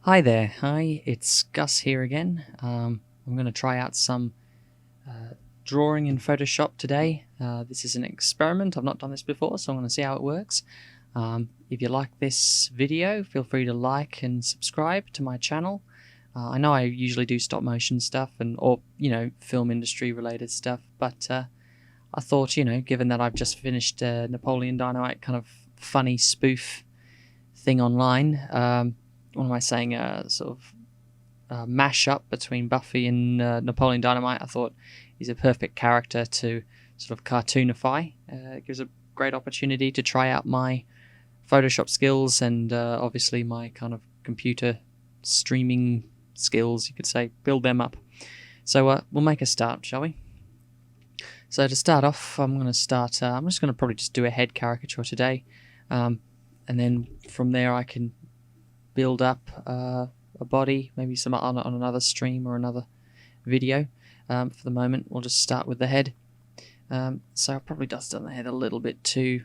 Hi there, hi, it's Gus here again. I'm going to try out some drawing in Photoshop today. This is an experiment, I've not done this before, so I'm going to see how it works. If you like this video, feel free to like and subscribe to my channel. I know I usually do stop motion stuff or film industry related stuff, but I thought, given that I've just finished Napoleon Dynamite kind of funny spoof thing online, what am I saying, sort of mash-up between Buffy and Napoleon Dynamite, I thought he's a perfect character to sort of cartoonify. It gives a great opportunity to try out my Photoshop skills and obviously my kind of computer streaming skills, you could say, build them up. So we'll make a start, shall we? So to start off, I'm just going to probably just do a head caricature today. And then from there I can build up a body, maybe some on another stream or another video. For the moment, we'll just start with the head. So I'll probably dust on the head a little bit too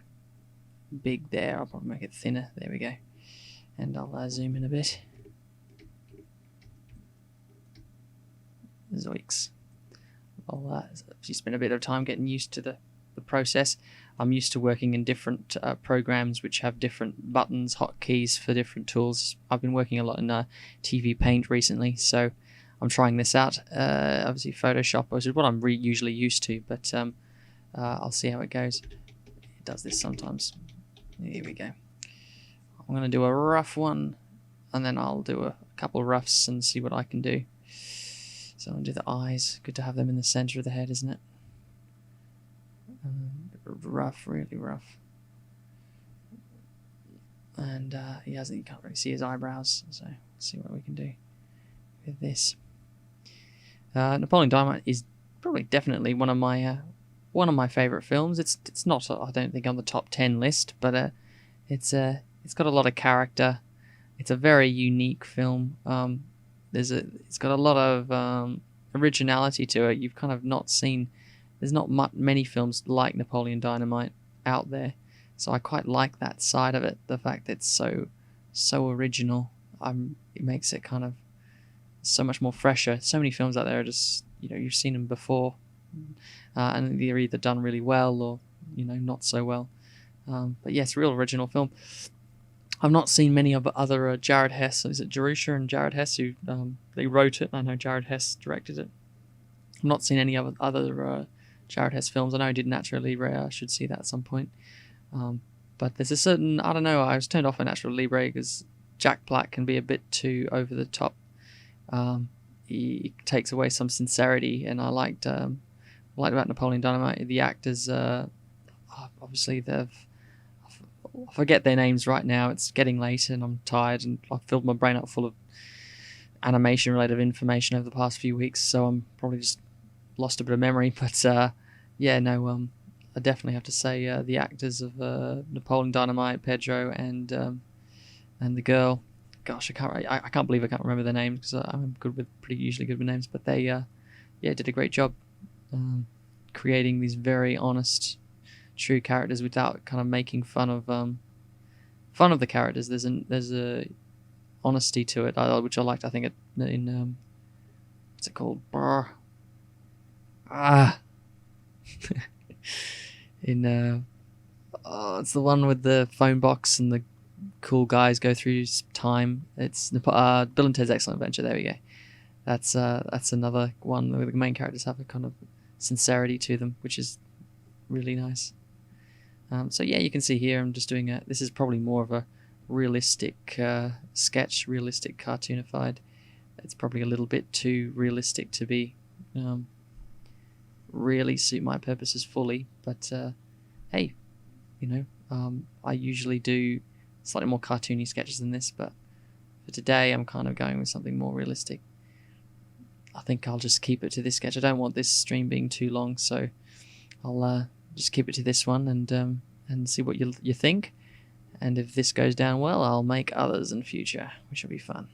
big there. I'll probably make it thinner. There we go. And I'll zoom in a bit. Zoinks. I'll actually spend a bit of time getting used to the process. I'm used to working in different programs which have different buttons, hotkeys for different tools. I've been working a lot in TV Paint recently, so I'm trying this out. Obviously Photoshop is what I'm usually used to, but I'll see how it goes. It does this sometimes. Here we go. I'm going to do a rough one, and then I'll do a couple of roughs and see what I can do. So I'll do the eyes. Good to have them in the center of the head, isn't it? Rough, really rough. And you can't really see his eyebrows, so let's see what we can do with this. Napoleon Dynamite is probably definitely one of my favorite films. It's not, I don't think, on the top 10 list, but it's got a lot of character. It's a very unique film. It's got a lot of originality to it. You've kind of not seen. There's not many films like Napoleon Dynamite out there, so I quite like that side of it. The fact that it's so original, it makes it kind of so much more fresher. So many films out there are just, you've seen them before, and they're either done really well or not so well. But yes, real original film. I've not seen many of other Jared Hess. Is it Jerusha and Jared Hess who they wrote it? I know Jared Hess directed it. I've not seen any other Jared Hess films. I know he did Natural Libre. I should see that at some point. But there's a certain, I don't know, I was turned off on Natural Libre because Jack Black can be a bit too over the top. He takes away some sincerity, and I liked about Napoleon Dynamite, the actors, obviously I forget their names right now. It's getting late and I'm tired, and I've filled my brain up full of animation related information over the past few weeks, so I'm probably just lost a bit of memory. But I definitely have to say the actors of Napoleon Dynamite, Pedro, and the girl. Gosh, I can't believe I can't remember their names because I'm usually good with names. But they did a great job creating these very honest, true characters without kind of making fun of the characters. There's a honesty to it, which I liked. I think in what's it called? It's the one with the phone box and the cool guys go through time. It's Bill and Ted's Excellent Adventure. There we go. That's another one where the main characters have a kind of sincerity to them, which is really nice. So yeah, you can see here I'm just doing this is probably more of a realistic sketch, realistic cartoonified. It's probably a little bit too realistic to be really suit my purposes fully, but hey, I usually do slightly more cartoony sketches than this, but for today I'm kind of going with something more realistic. I think I'll just keep it to this sketch. I don't want this stream being too long, so I'll just keep it to this one and see what you think. And if this goes down well, I'll make others in future, which will be fun.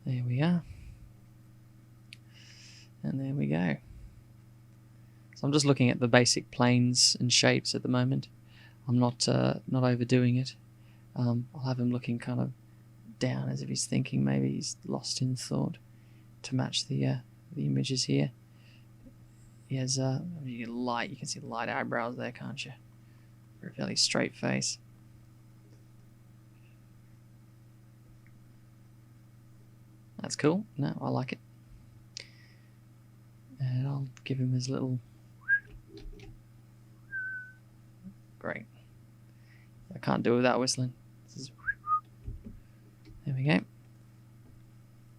There we are. And there we go. So I'm just looking at the basic planes and shapes at the moment. I'm not overdoing it. I'll have him looking kind of down as if he's thinking, maybe he's lost in thought, to match the images here. He has you can see light eyebrows there, can't you? For a fairly straight face. That's cool. No, I like it. And I'll give him his little... Great. I can't do it without whistling. There we go.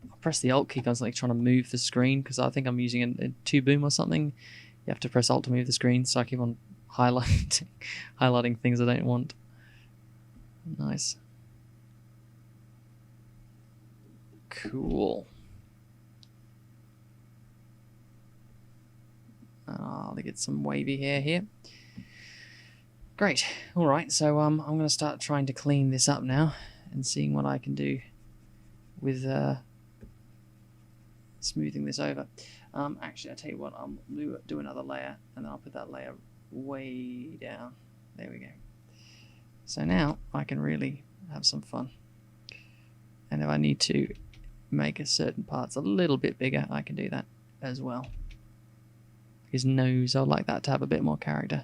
I'll press the Alt key constantly trying to move the screen because I think I'm using a 2-boom or something. You have to press Alt to move the screen, so I keep on highlighting things I don't want. Nice. Cool. I'll get some wavy hair here. Great. All right. So I'm going to start trying to clean this up now and seeing what I can do with smoothing this over. Actually, I'll tell you what. I'll do another layer, and then I'll put that layer way down. There we go. So now I can really have some fun. And if I need to make a certain parts a little bit bigger, I can do that as well. His nose, I'd like that to have a bit more character.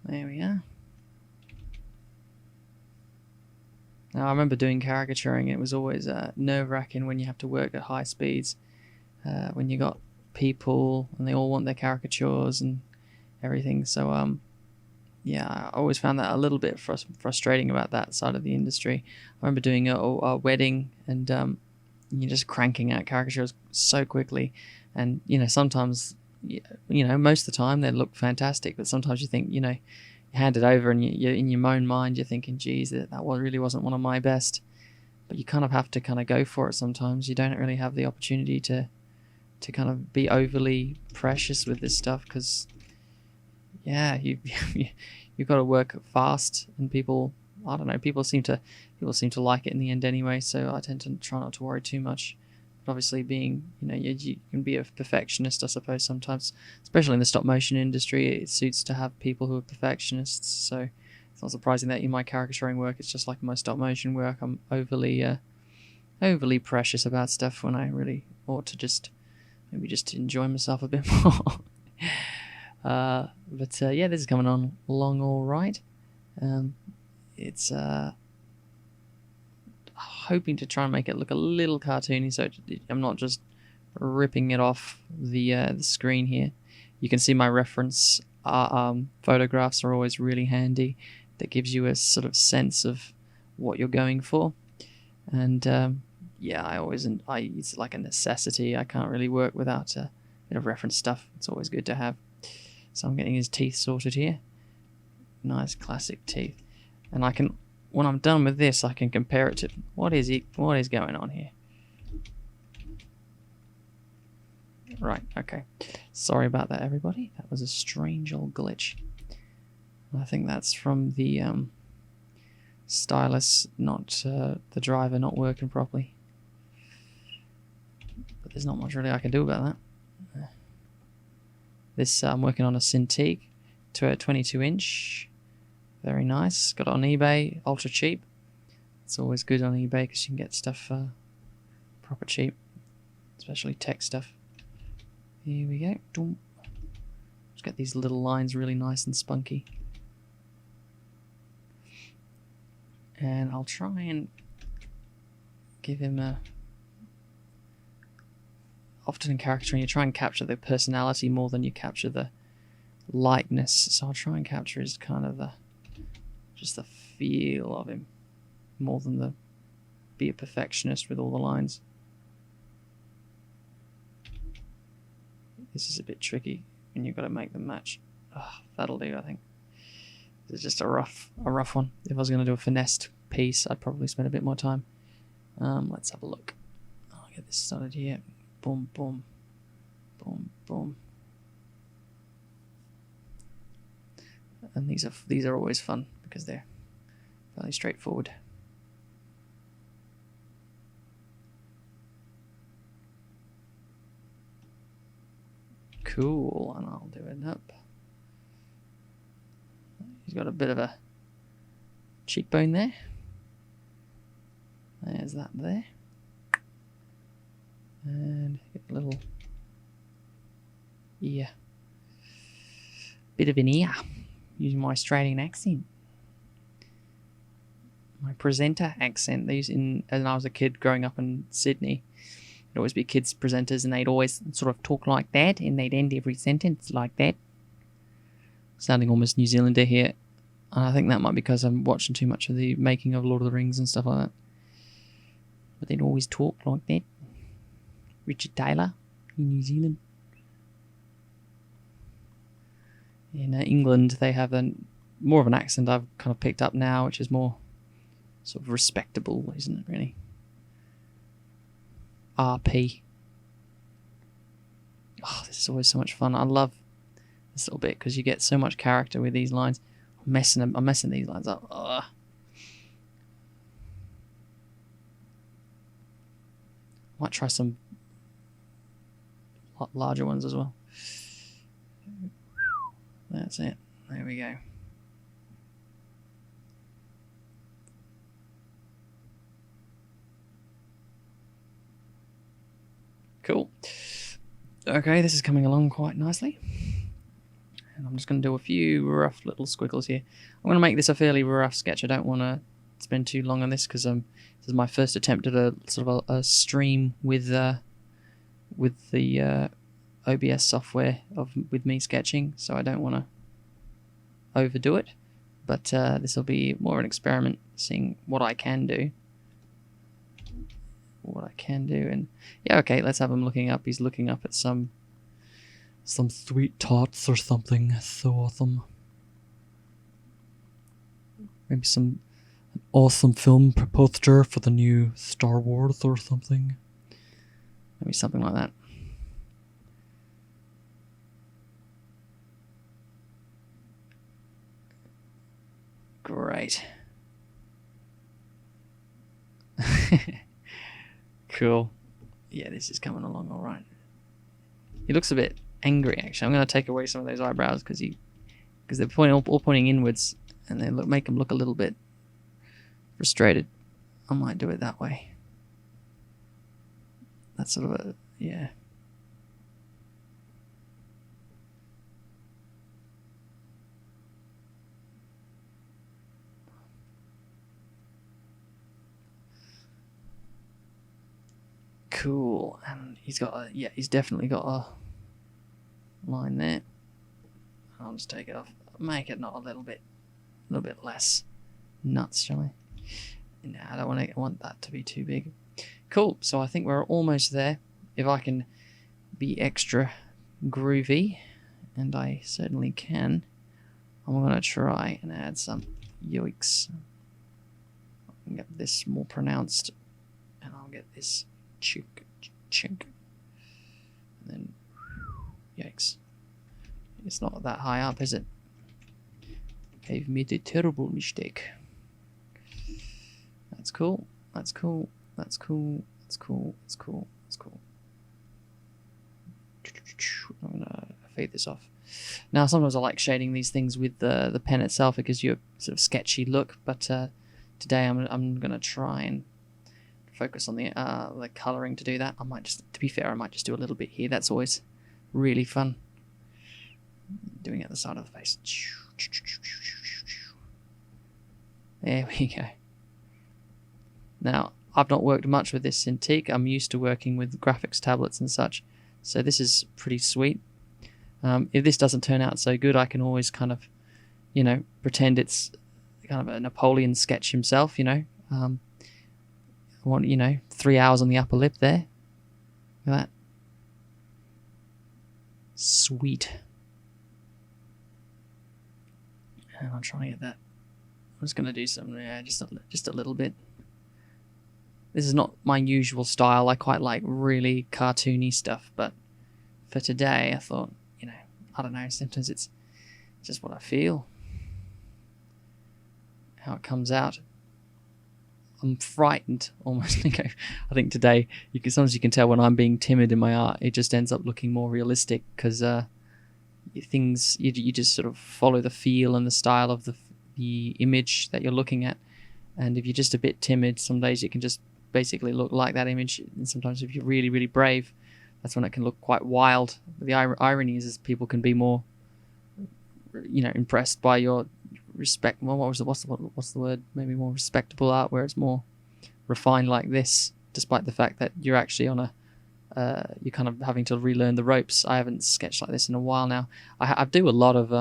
There we are. Now I remember doing caricaturing. It was always nerve-wracking when you have to work at high speeds. When you got people and they all want their caricatures and everything. So yeah, I always found that a little bit frustrating about that side of the industry. I remember doing a wedding and you're just cranking out caricatures so quickly, and sometimes most of the time they look fantastic, but sometimes you think you hand it over and you're in your own mind you're thinking, geez, that really wasn't one of my best. But you kind of have to kind of go for it sometimes. You don't really have the opportunity to kind of be overly precious with this stuff because you've got to work fast, and people seem to like it in the end anyway, so I tend to try not to worry too much. But obviously being you can be a perfectionist, I suppose, sometimes, especially in the stop motion industry. It suits to have people who are perfectionists, so it's not surprising that in my caricaturing work it's just like my stop motion work. I'm overly precious about stuff when I really ought to maybe just enjoy myself a bit more. But yeah, this is coming on along all right. It's hoping to try and make it look a little cartoony, so I'm not just ripping it off the screen here. You can see my reference photographs are always really handy. That gives you a sort of sense of what you're going for. And yeah, it's like a necessity. I can't really work without a bit of reference stuff. It's always good to have. So I'm getting his teeth sorted here. Nice classic teeth. And when I'm done with this, I can compare it to what is going on here. Right, okay. Sorry about that, everybody. That was a strange old glitch. I think that's from the stylus, not the driver not working properly. But there's not much really I can do about that. This I'm working on a Cintiq to a 22-inch. Very nice. Got it on eBay, ultra cheap. It's always good on eBay because you can get stuff proper cheap, especially tech stuff. Here we go. Just get these little lines really nice and spunky. And I'll try and give him a... Often in caricaturing, you try and capture the personality more than you capture the likeness. So I'll try and capture his kind of just the feel of him more than be a perfectionist with all the lines. This is a bit tricky, and you've got to make them match. That'll do, I think. This is just a rough one. If I was going to do a finessed piece, I'd probably spend a bit more time. Let's have a look. I'll get this started here. Boom, boom, boom, boom. And these are always fun because they're Fairly straightforward. Cool, and I'll do it up. He's got a bit of a cheekbone there. There's that there. And get a little ear. Bit of an ear. Using my Australian accent. My presenter accent. These when I was a kid growing up in Sydney, there'd always be kids presenters and they'd always sort of talk like that and they'd end every sentence like that. Sounding almost New Zealander here. And I think that might be because I'm watching too much of the making of Lord of the Rings and stuff like that. But they'd always talk like that. Richard Taylor in New Zealand. In England, they have more of an accent I've kind of picked up now, which is more sort of respectable, isn't it, really? RP. Oh, this is always so much fun. I love this little bit because you get so much character with these lines. I'm messing these lines up. Ugh. Might try some larger ones as well. That's it. There we go. Cool. Okay, this is coming along quite nicely. And I'm just going to do a few rough little squiggles here. I'm going to make this a fairly rough sketch. I don't want to spend too long on this because this is my first attempt at a sort of a stream with the OBS software with me sketching, so I don't want to overdo it. But this will be more an experiment, seeing what I can do. And yeah, okay, let's have him looking up. He's looking up at some sweet tarts or something. So awesome. Maybe some awesome film poster for the new Star Wars or something. Maybe something like that. Great. Cool. Yeah, this is coming along all right. He looks a bit angry, actually. I'm going to take away some of those eyebrows because they're all pointing inwards, and they make him look a little bit frustrated. I might do it that way. That's sort of yeah. Cool, and he's definitely got a line there. I'll just take it off, make it not a little bit less nuts, shall I? No, I don't want that to be too big. Cool, so I think we're almost there. If I can be extra groovy, and I certainly can, I'm going to try and add some yoiks. I'll get this more pronounced, and I'll get this chink, and then yikes. It's not that high up, is it? I've made a terrible mistake. That's cool. That's cool. That's cool. That's cool. That's cool. That's cool. I'm gonna fade this off. Now, sometimes I like shading these things with the pen itself. It gives you a sort of sketchy look. But today I'm gonna try and focus on the coloring to do that. To be fair, I might just do a little bit here. That's always really fun. Doing it at the side of the face. There we go. Now, I've not worked much with this Cintiq. I'm used to working with graphics tablets and such, so this is pretty sweet. If this doesn't turn out so good, I can always kind of, pretend it's kind of a Napoleon sketch himself, I want, 3 hours on the upper lip there. Look at that. Sweet. And I'm trying to get that. I'm just going to do some, just a little bit. This is not my usual style. I quite like really cartoony stuff, but for today, I thought, I don't know, sometimes it's just what I feel. how it comes out. I'm frightened almost. I think today sometimes you can tell when I'm being timid in my art. It just ends up looking more realistic because you just sort of follow the feel and the style of the image that you're looking at. And if you're just a bit timid, some days you can just basically look like that image. And sometimes if you're really, really brave, that's when it can look quite wild. But the irony is people can be more, impressed by your respect. Well, what's the word? Maybe more respectable art, where it's more refined like this, despite the fact that you're actually on you're kind of having to relearn the ropes. I haven't sketched like this in a while now. I do a lot of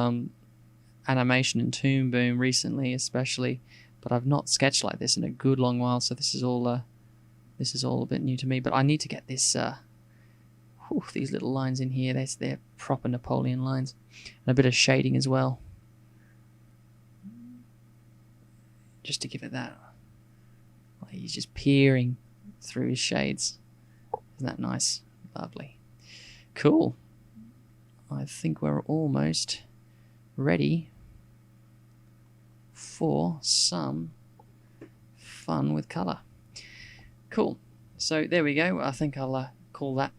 animation in Toon Boom recently, especially, but I've not sketched like this in a good long while. So this is all a bit new to me. But I need to get this. These little lines in here. They're proper Napoleon lines, and a bit of shading as well, just to give it that. He's just peering through his shades. Isn't that nice? Lovely. Cool. I think we're almost ready for some fun with colour. Cool. So there we go. I think I'll call that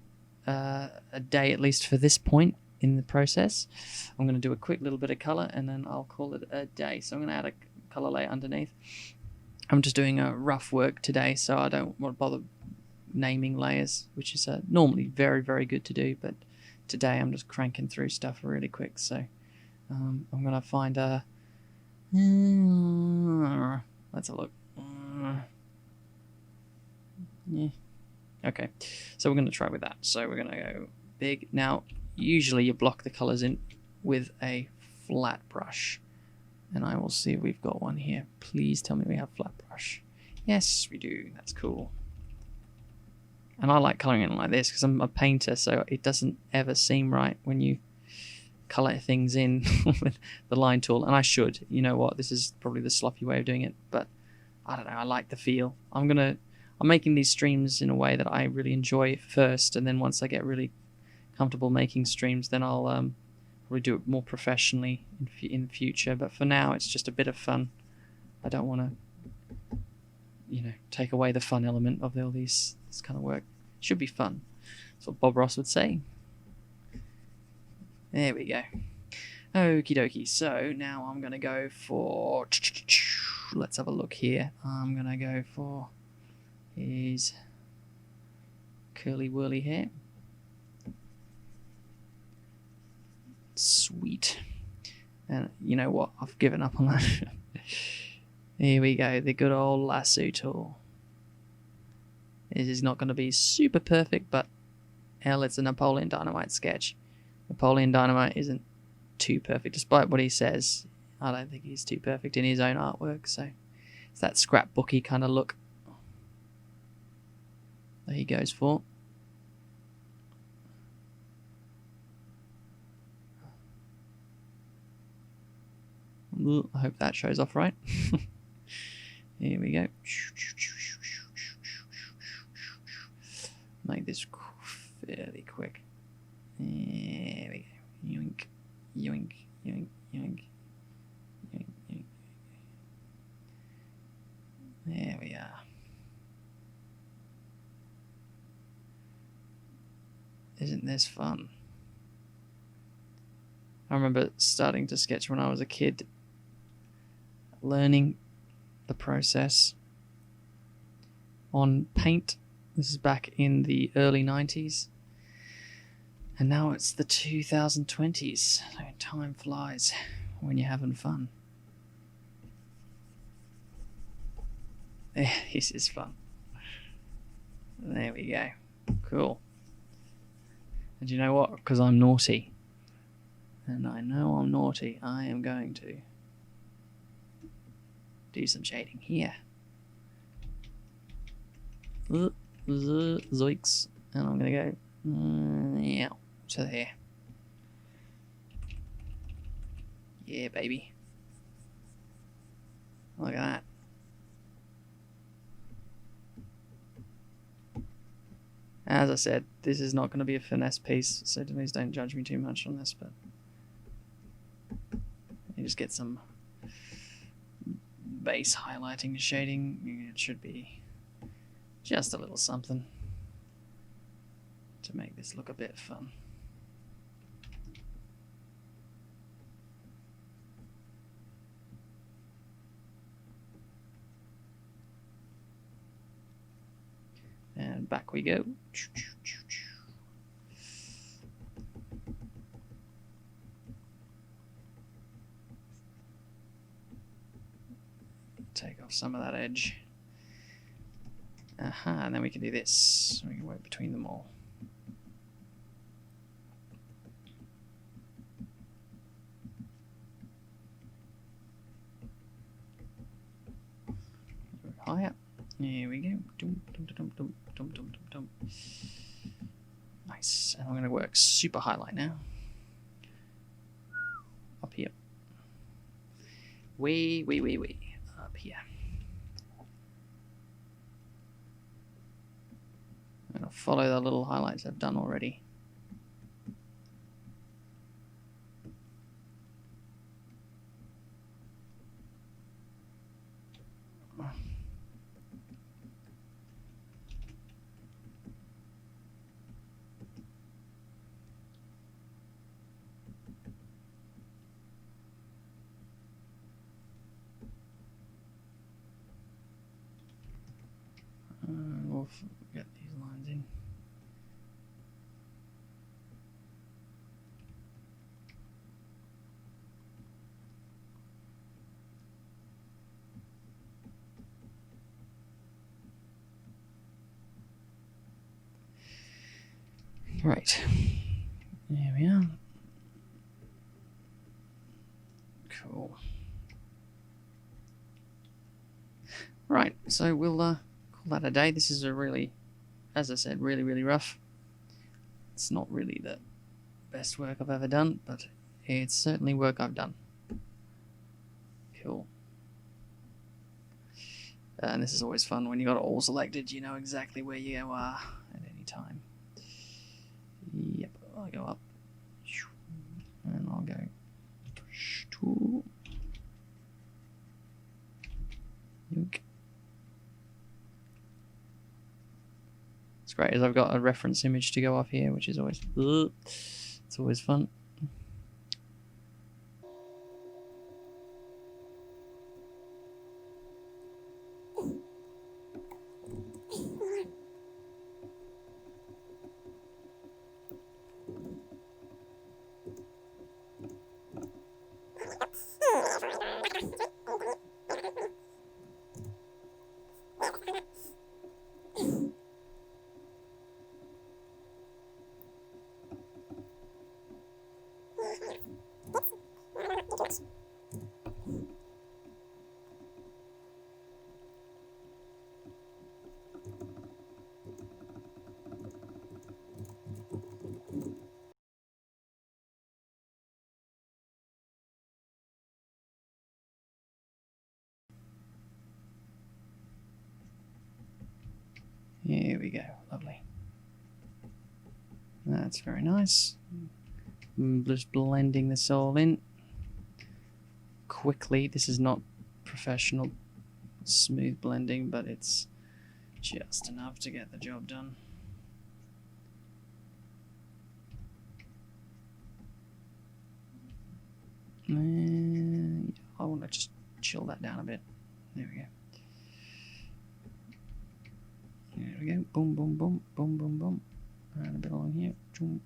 a day, at least for this point in the process. I'm going to do a quick little bit of colour and then I'll call it a day. So I'm going to add a colour layer underneath. I'm just doing a rough work today, so I don't want to bother naming layers, which is normally very, very good to do, but today I'm just cranking through stuff really quick. So I'm going to find let's have a look. Yeah. Okay, so we're going to try with that. So we're going to go big. Now, usually you block the colors in with a flat brush, and I will see if we've got one here. Please tell me we have flat brush. Yes, we do. That's cool. And I like coloring it like this because I'm a painter, so it doesn't ever seem right when you color things in with the line tool. And I should. You know what? This is probably the sloppy way of doing it, but I don't know. I like the feel. I'm making these streams in a way that I really enjoy first, and then once I get really comfortable making streams, then I'll probably do it more professionally in the future. But for now, it's just a bit of fun. I don't want to, take away the fun element of all this kind of work. It should be fun. That's what Bob Ross would say. There we go. Okie dokie. So now I'm going to go for... Let's have a look here. I'm going to go for his curly whirly hair. Sweet. And you know what? I've given up on that. Here we go. The good old lasso tool. It is not going to be super perfect, but hell, it's a Napoleon Dynamite sketch. Napoleon Dynamite isn't too perfect, despite what he says. I don't think he's too perfect in his own artwork, so it's that scrapbooky kind of look that he goes for. I hope that shows off right. Here we go. Make this fairly quick. There we go. Yoink, yoink, yoink, yoink, yoink, yoink. There we are. Isn't this fun? I remember starting to sketch when I was a kid, learning the process on paint. This is back in the early 90s. And now it's the 2020s. So time flies when you're having fun. This is fun. There we go. Cool. And you know what? Because I'm naughty. And I know I'm naughty. I am going to do some shading here. Zoinks. And I'm going to go yeah, to there. Yeah, baby. Look at that. As I said, this is not going to be a finesse piece, so please don't judge me too much on this, but you just get some base highlighting and shading. It should be just a little something to make this look a bit fun. And back we go. Take off some of that edge. And then we can do this. We can work between them all. Higher. Here we go. Dum, dum, dum, dum, dum, dum, dum, dum. Nice. And I'm going to work super highlight now. Up here. Way up here. I'm going to follow the little highlights I've done already. We'll get these lines in. Right. There we are. Cool. Right, so we'll call that a day. This is a really, as I said, really rough. It's not really the best work I've ever done, but it's certainly work I've done. Cool. And this is always fun when you got it all selected. You know exactly where you are at any time. Yep, I'll go up. And I'll go. Yoink. It's great as I've got a reference image to go off here, which is always it's always fun. Here we go, lovely. That's very nice. Just blending this all in quickly. This is not professional smooth blending, but it's just enough to get the job done. I want to just chill that down a bit. There we go. There we go. Boom, boom, boom, boom, boom, boom. And a bit along here. Boom.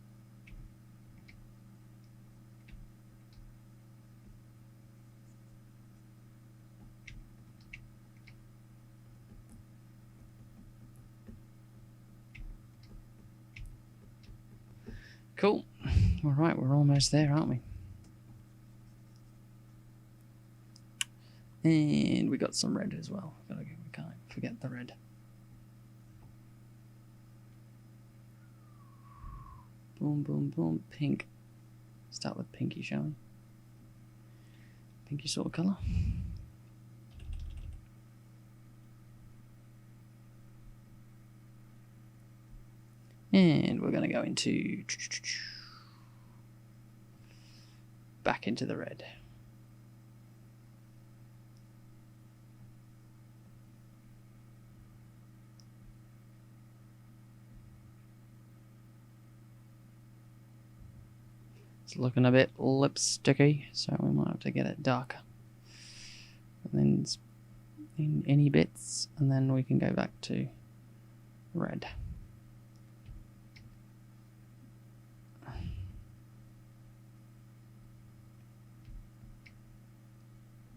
Cool. All right, we're almost there, aren't we? And we got some red as well. We can't forget the red. Boom, boom, boom. Pink. Start with pinky, shall we? Pinky sort of colour. And we're going to go into back into the red. It's looking a bit lipsticky, so we might have to get it darker. And then in any bits, and then we can go back to red.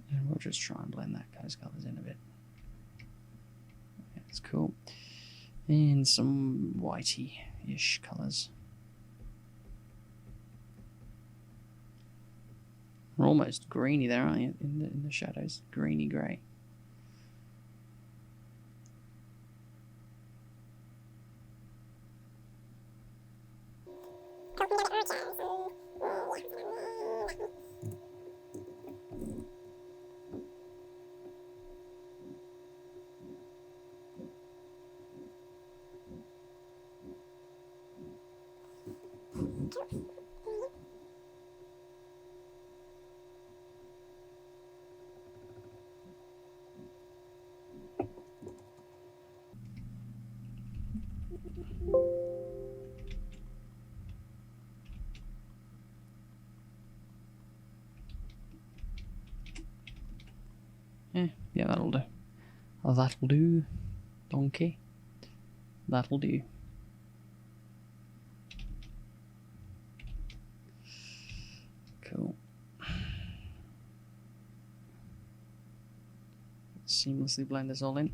And we'll just try and blend those colours in a bit. That's cool. And some whitey-ish colours. We're almost greeny there, aren't you? In the shadows, greeny grey. Yeah, that'll do. Oh, that'll do. Donkey. That'll do. Cool. Seamlessly blend this all in.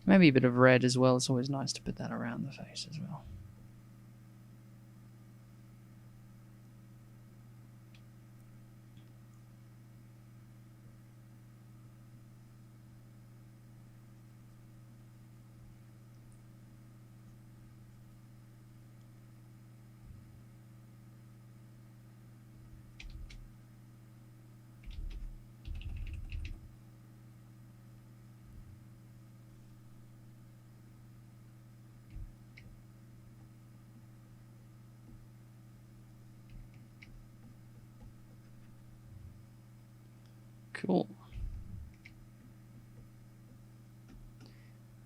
Maybe a bit of red as well. It's always nice to put that around the face as well. Cool.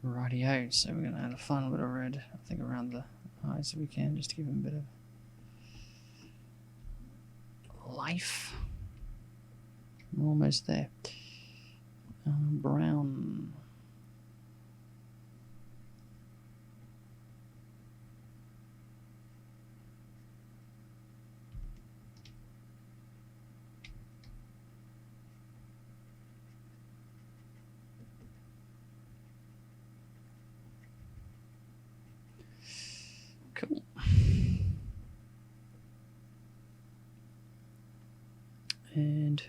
Rightio, so we're going to add a final bit of red, I think, around the eyes if we can, just to give them a bit of life. We're almost there. Brown. Cool. And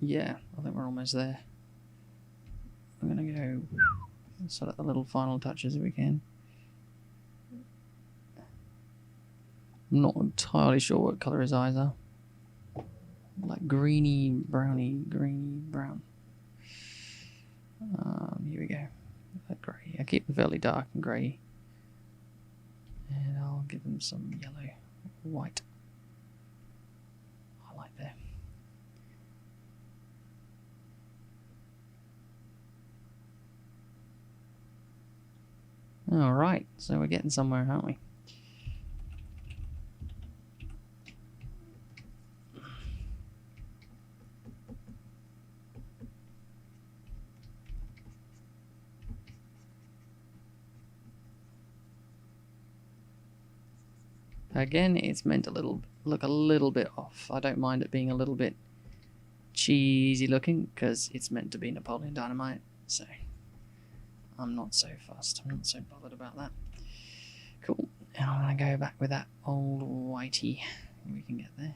yeah, I think we're almost there. I'm gonna go sort of the little final touches if we can. I'm not entirely sure what colour his eyes are. Like greeny, browny, greeny, brown. Here we go. That grey. I keep them fairly dark and grey. And I'll give them some yellow, white highlight there. Alright, so we're getting somewhere, aren't we? Again, it's meant to look a little bit off. I don't mind it being a little bit cheesy looking because it's meant to be Napoleon Dynamite, so I'm not so fussed. I'm not so bothered about that. Cool. And I'm going to go back with that old whitey if we can get there.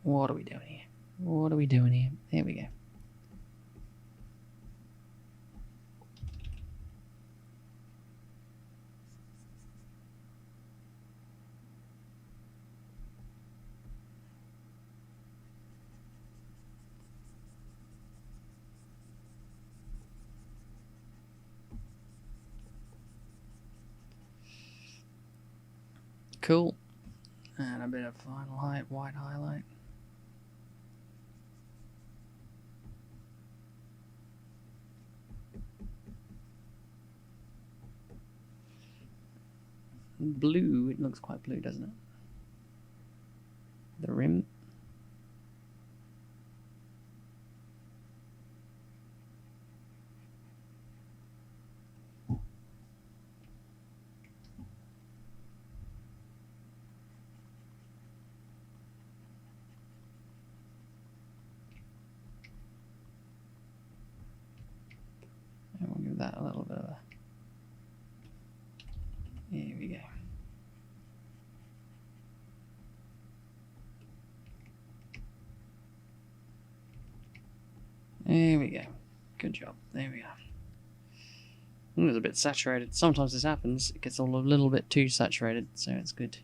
What are we doing here? What are we doing here? There we go. Cool. And a bit of final white highlight. blue. It looks quite blue, doesn't it? The rim. And we'll give that a little bit of a... Here we go. There we go. Good job. There we go. It was a bit saturated. Sometimes this happens. It gets all a little bit too saturated, so it's good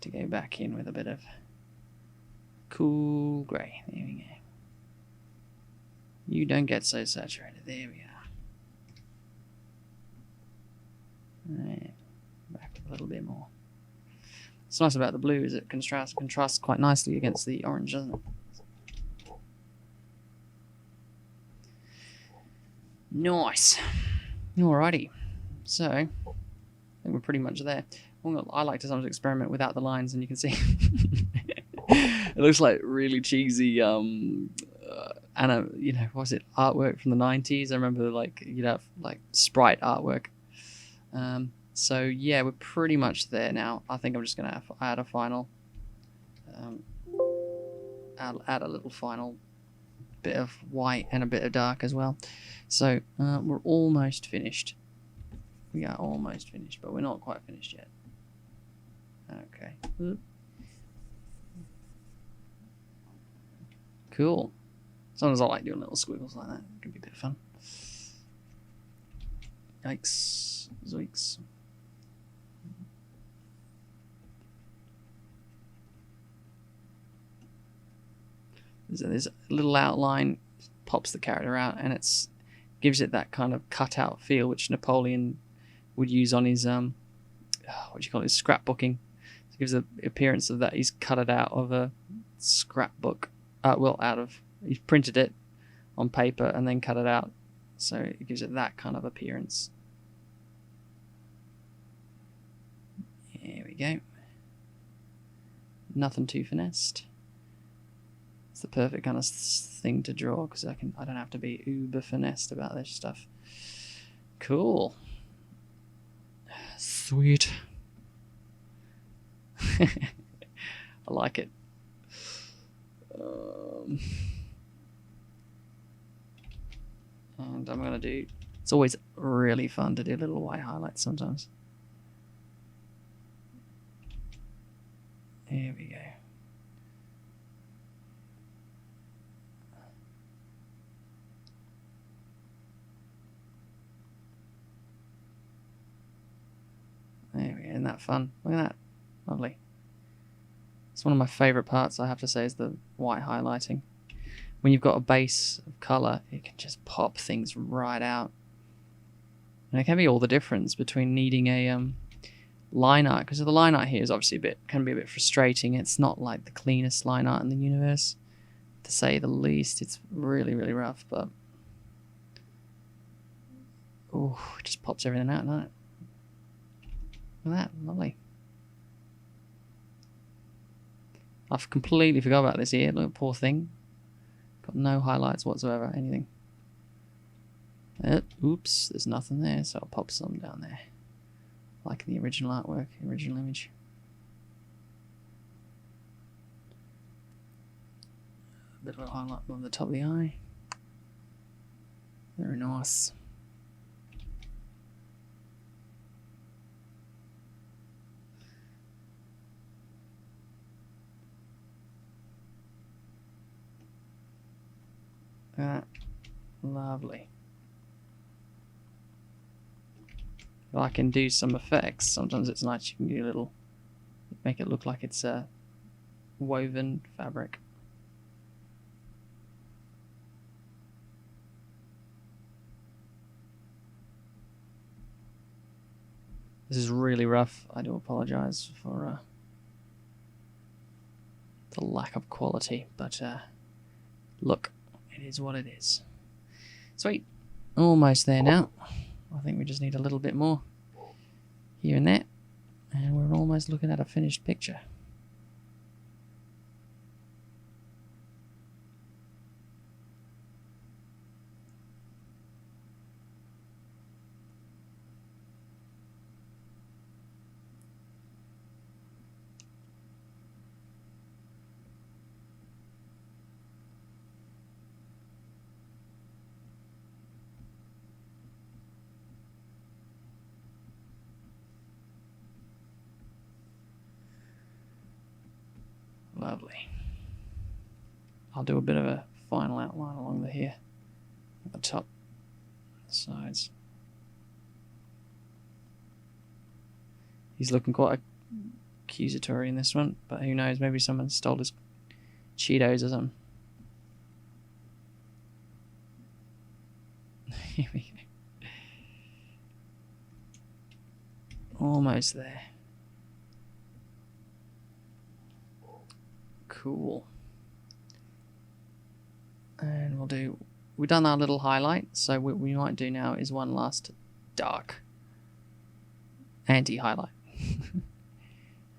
to go back in with a bit of cool grey. There we go. You don't get so saturated. There we are. Right. Back with a little bit more. What's nice about the blue is it contrasts quite nicely against the orange, doesn't it? Nice. Alrighty. So, I think we're pretty much there. I like to sometimes experiment without the lines, and you can see it looks like really cheesy what's it, artwork from the 90s. I remember you'd have sprite artwork. So yeah, we're pretty much there now. I think I'm just gonna add a final add a little final bit of white and a bit of dark as well. So we're almost finished. We are almost finished, but we're not quite finished yet. Okay. Cool. Sometimes I like doing little squiggles like that. It can be a bit of fun. Yikes. Zoinks. There's a little outline, pops the character out, and it's gives it that kind of cutout feel which Napoleon would use on his his scrapbooking. It gives the appearance of that he's cut it out of a scrapbook. He's printed it on paper and then cut it out, so it gives it that kind of appearance. There we go. Nothing too finessed. It's the perfect kind of thing to draw because I don't have to be uber finessed about this stuff. Cool. Sweet. I like it. And I'm going to do... It's always really fun to do little white highlights sometimes. Here we go. There we go. Isn't that fun? Look at that. Lovely. It's one of my favourite parts, I have to say, is the white highlighting. When you've got a base of colour, it can just pop things right out. And it can be all the difference between needing a line art, because the line art here is obviously can be a bit frustrating. It's not like the cleanest line art in the universe, to say the least. It's really, really rough, but oh, it just pops everything out, doesn't it? Look at that, lovely. I've completely forgot about this here. Look, poor thing. Got no highlights whatsoever, anything. Oops, there's nothing there, so I'll pop some down there. Like in the original artwork, original image. A bit of a highlight on the top of the eye. Very nice. Lovely. If I can do some effects, sometimes it's nice you can do a little, make it look like it's a woven fabric. This is really rough. I do apologize for the lack of quality, but look, it is what it is. Sweet. Almost there now. I think we just need a little bit more here and there. And we're almost looking at a finished picture. Lovely. I'll do a bit of a final outline along the here, at the top, sides. He's looking quite accusatory in this one, but who knows? Maybe someone stole his Cheetos or something. Here we go. Almost there. Cool. And we've done our little highlight, so what we might do now is one last dark anti-highlight. And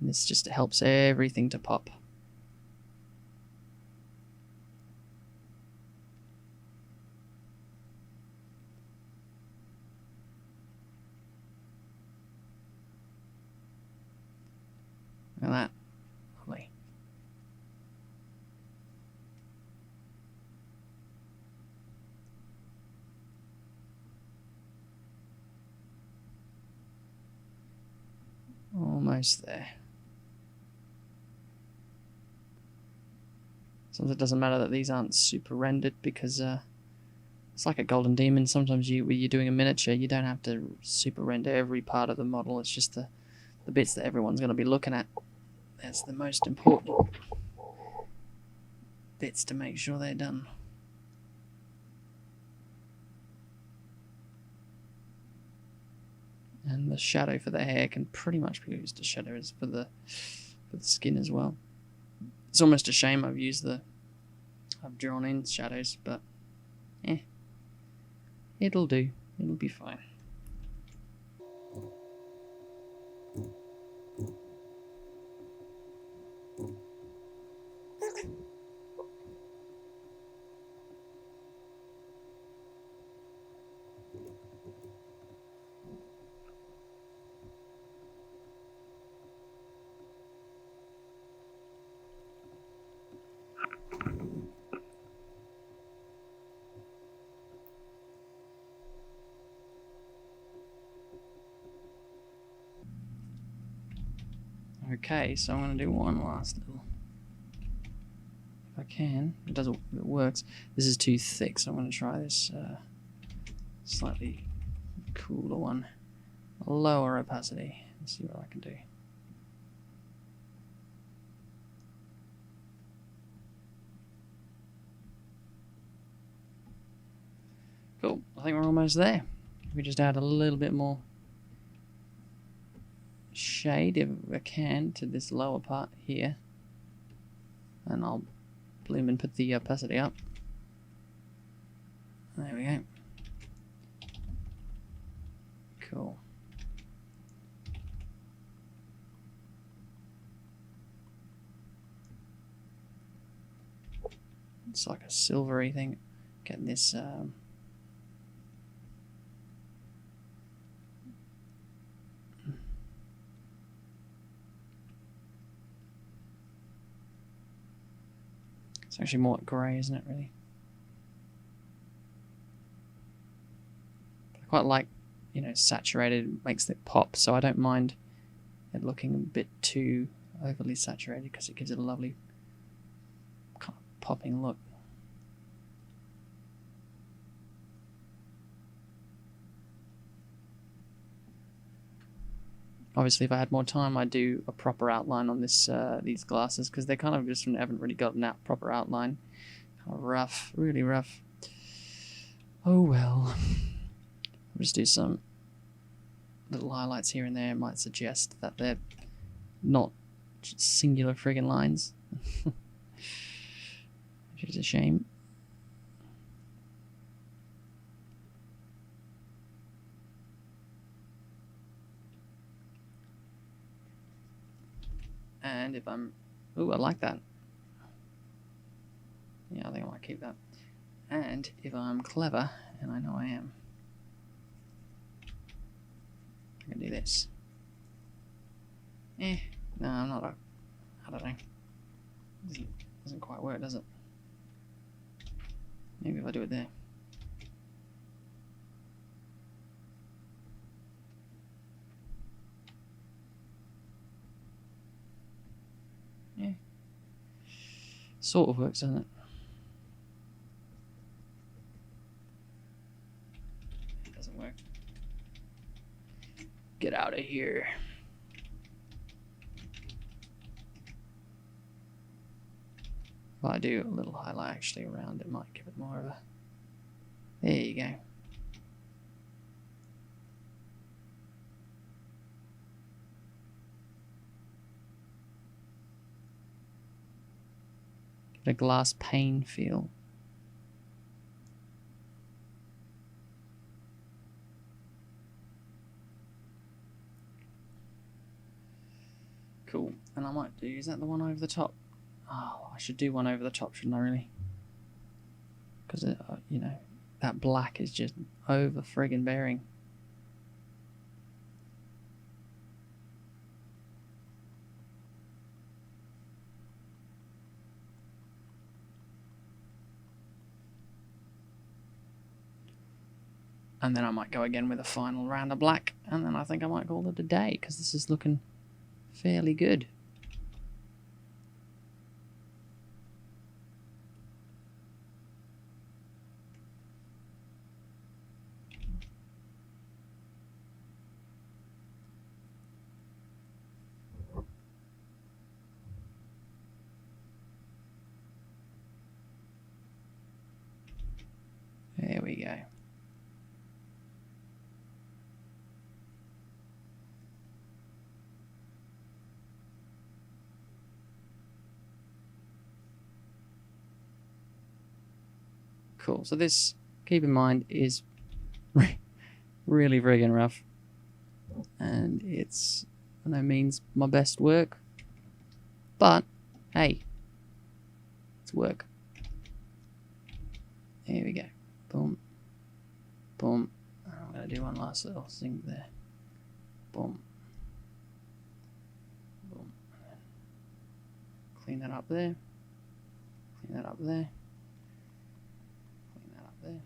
this just helps everything to pop. Look at that. Lovely. Almost there. Sometimes it doesn't matter that these aren't super rendered because it's like a Golden Demon. Sometimes when you're doing a miniature, you don't have to super render every part of the model. It's just the bits that everyone's going to be looking at. That's the most important bits to make sure they're done. And the shadow for the hair can pretty much be used as shadows for the skin as well. It's almost a shame I've drawn in shadows, but it'll do. It'll be fine. Okay, so I'm going to do one last little. If I can, it works. This is too thick, so I'm going to try this slightly cooler one. Lower opacity. Let's see what I can do. Cool. I think we're almost there. We just add a little bit more shade, if I can, to this lower part here. And I'll bloom and put the opacity up. There we go. Cool. It's like a silvery thing. Getting this it's actually more like grey, isn't it, really? I quite like, saturated, makes it pop, so I don't mind it looking a bit too overly saturated because it gives it a lovely kind of popping look. Obviously, if I had more time, I'd do a proper outline on this these glasses because they kind of just haven't really got a proper outline. Kind of rough, really rough. Oh well. I'll just do some little highlights here and there. It might suggest that they're not singular friggin' lines. Which is a shame. And if I'm... Ooh, I like that. Yeah, I think I might keep that. And if I'm clever, and I know I am, I can do this. No, I'm not a... I don't know. Doesn't quite work, does it? Maybe if I do it there. Yeah. Sort of works, doesn't it? It doesn't work. Get out of here. If I do a little highlight actually around it, might give it more of a... There you go. Get a glass pane feel. Cool. And I might do... Is that the one over the top? Oh, I should do one over the top, shouldn't I, really? Because, you know, that black is just over friggin' bearing. And then I might go again with a final round of black, and then I think I might call it a day, because this is looking fairly good. There we go. Cool. So this, keep in mind, is really friggin' rough. And it's by no means my best work. But, hey, it's work. Here we go. Boom. Boom. I'm going to do one last little thing there. Boom. Boom. Clean that up there. Clean that up there. Clean that up there.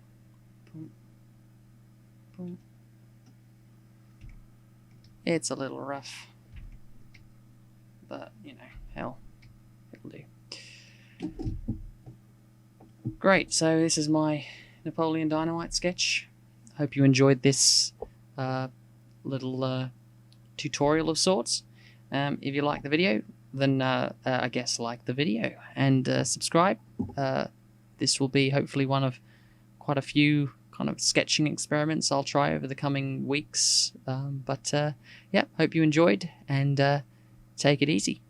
Boom. Boom. It's a little rough. But, you know, hell, it'll do. Great, so this is my Napoleon Dynamite sketch. Hope you enjoyed this little tutorial of sorts. If you like the video, then I guess like the video and subscribe. This will be hopefully one of quite a few kind of sketching experiments I'll try over the coming weeks. Yeah, hope you enjoyed, and take it easy.